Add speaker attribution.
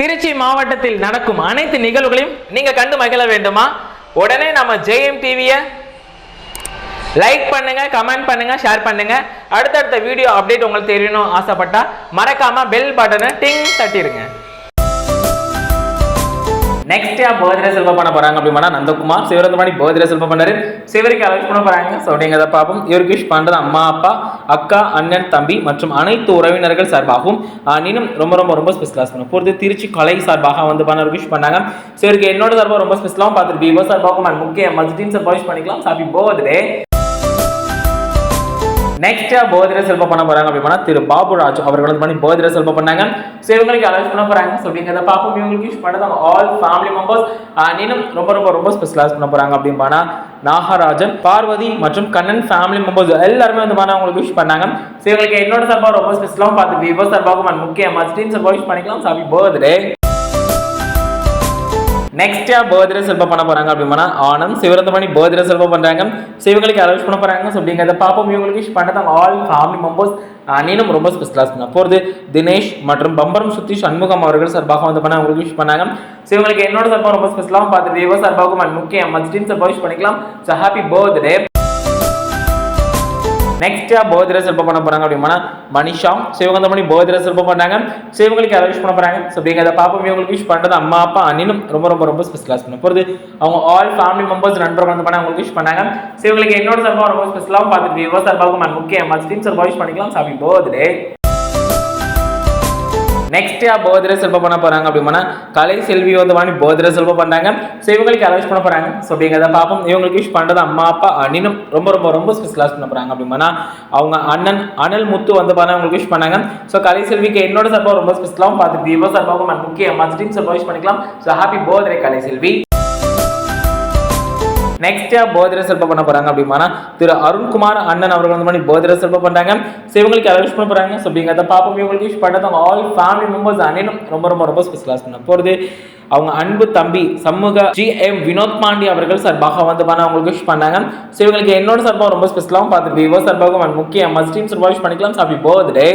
Speaker 1: திருச்சி மாவட்டத்தில் நடக்கும் அனைத்து நிகழ்வுகளையும் நீங்க கண்டு மகிழ வேண்டுமா? உடனே நம்ம ஜெயம் டிவியை லைக் பண்ணுங்க, கமெண்ட் பண்ணுங்க, ஷேர் பண்ணுங்க. அடுத்தடுத்த வீடியோ அப்டேட் உங்களுக்கு தெரியணும் ஆசைப்பட்டா மறக்காம பெல் பட்டனை டிங் தட்டிடுங்க. நெக்ஸ்ட் பர்த்டே செல்வ பண்ண போறாங்க அப்படின்னா நந்தகுமார் சிவரந்தமணி பர்த்டே செல்வ பண்ணாரு. சிவருக்கு அலோஸ் பண்ண போறாங்க. ஸோ அப்படிங்கிறத பார்ப்போம். இவருக்கு விஷ் பண்றது அம்மா, அப்பா, அக்கா, அண்ணன், தம்பி மற்றும் அனைத்து உறவினர்கள் சார்பாகவும் நீனும் ரொம்ப ரொம்ப ரொம்ப ஸ்பெஷலாக பண்ண போகிறது. திருச்சி கலை சார்பாக வந்து பண்ண விஷ் பண்ணாங்க. சிவருக்கு என்னோட சார்பாக ரொம்ப ஸ்பெஷலாகவும் பார்த்துட்டு விவோ சார்பாகவும் முக்கிய மஸ்டீன் சார் விஷ் பண்ணிக்கலாம். Happy birthday. நெக்ஸ்ட் பர்த்டே செல்வ பண்ண போறாங்க அப்படின்னா திரு பாபுராஜ் அவர்கள் வந்து பண்ணி பர்த்டே செல்வ பண்ணாங்க. ஸோ இவங்களுக்கு அலோஸ் பண்ண போறாங்க. ஸோ அப்படிங்கிறத பார்ப்போம். இவங்களுக்கு விஷ் பண்ணது ஆல் ஃபேமிலி மெம்பர்ஸ் நீனும் ரொம்ப ரொம்ப ரொம்ப ஸ்பெஷலாக பண்ண போறாங்க அப்படின்னா நாகராஜன், பார்வதி மற்றும் கண்ணன் ஃபேமிலி மெம்பர்ஸ் எல்லாருமே வந்து அவங்களுக்கு விஷ் பண்ணாங்க. ஸோ இவங்களுக்கு என்னோட சார்பாக ரொம்ப ஸ்பெஷலாகவும் பார்த்து விவோ சார்பாகவும் முக்கிய மஸ்டீன் சார் விஷ் பண்ணிக்கலாம். Happy birthday. நெக்ஸ்ட் பர்த்டே செல்வ பண்ண போறாங்க அப்படின்னா ஆனந்த் சிவரந்தமணி பர்த்டே செல்வ பண்றாங்க. இவங்களுக்கு அலோஸ் பண்ண போறாங்க. ஸோ அப்படிங்கிறத பார்ப்போம். இவங்களுக்கு விஷ் பண்ணது ஆல் ஃபேமிலி மெம்பர்ஸ் நீனும் ரொம்ப ஸ்பெஷலாக பண்ண போகிறது தினேஷ் மற்றும் பம்பரம் சுத்தி சண்முகம் அவர்கள் சார்பாக வந்து பண்ண அவங்களுக்கு விஷ் பண்ணாங்க. ஸோ இவங்களுக்கு என்னோட சார்பாக ரொம்ப ஸ்பெஷலாகவும் பார்த்து விவோ சார்பாகவும் முக்கிய மஸ்டீன் சார் விஷ் பண்ணிக்கலாம். So happy birthday. Next birthday செல்வ பண்ண போறாங்க அப்படின்னா மனிஷா சிவகந்தமணி பர்த்டே செல்வ பண்ணாங்க. ஸோ இவங்களுக்கு அலோஸ் பண்ண போறாங்க. ஸோ அப்படிங்கிறத பார்ப்போம். இவங்களுக்கு விஷ் பண்றது அம்மா, அப்பா, அண்ணனும் ரொம்ப ரொம்ப ரொம்ப ஸ்பெஷலாக பண்ண போகிறது. அவங்க ஆல் ஃபேமிலி மெம்பர்ஸ் நண்பர்கள் வந்து பண்ண அவங்களுக்கு விஷ் பண்ணாங்க. ஸோ இவங்களுக்கு என்னோட சார்பாக ரொம்ப ஸ்பெஷலாகவும் பார்த்துட்டு விவோ சார்பாகவும் முக்கிய மஸ்டீன் சார் விஷ் பண்ணிக்கலாம். Happy birthday. நெக்ஸ்ட் பர்த்டே செல்வ பண்ண போறாங்க அப்படின்னா கலை செல்வி வந்து பர்த்டே செல்வ பண்ணாங்க. ஸோ இவங்களுக்கு அலோஸ் பண்ண போறாங்க. ஸோ அப்படிங்கிறத பார்ப்போம். இவங்களுக்கு விஷ் பண்றது அம்மா, அப்பா, அண்ணனும் ரொம்ப ரொம்ப ரொம்ப ஸ்பெஷலாக பண்ண போறாங்க அப்படின்னா அவங்க அண்ணன் அனல் முத்து வந்து அவங்களுக்கு விஷ் பண்ணாங்க. ஸோ கலை செல்விக்கு என்னோட சார்பாக ரொம்ப ஸ்பெஷலாகவும் பார்த்துட்டு விவோ சார்பாகவும் முக்கிய மஸ்டீன் சார் விஷ் பண்ணிக்கலாம். ஸோ ஹாப்பி பர்த்டே கலை செல்வி. நெக்ஸ்ட் பர்த்டே செல்வ பண்ண போறாங்க அப்படின்னா திரு அருண்குமார் அண்ணன் அவர்கள் வந்து பர்த்டே செல்வ பண்றாங்க. ஸோ இவங்களுக்கு அலோஸ் பண்ண போறாங்க. ஸோ அப்படிங்கிறத பார்ப்போம். இவங்களுக்கு விஷ் பண்ணது ஆல் ஃபேமிலி மெம்பர்ஸ் அண்ணனும் ரொம்ப ரொம்ப ரொம்ப ஸ்பெஷலாக பண்ண போகிறது. அவங்க அன்பு தம்பி சமூக GM வினோத் பாண்டி அவர்கள் சார்பாக வந்து அவங்களுக்கு விஷ் பண்ணாங்க. ஸோ இவங்களுக்கு என்னோட சார்பாக ரொம்ப ஸ்பெஷலாகவும் பார்த்துட்டு விவோ சார்பாகவும் முக்கிய மஸ்டீன் சார் விஷ் பண்ணிக்கலாம். Happy birthday.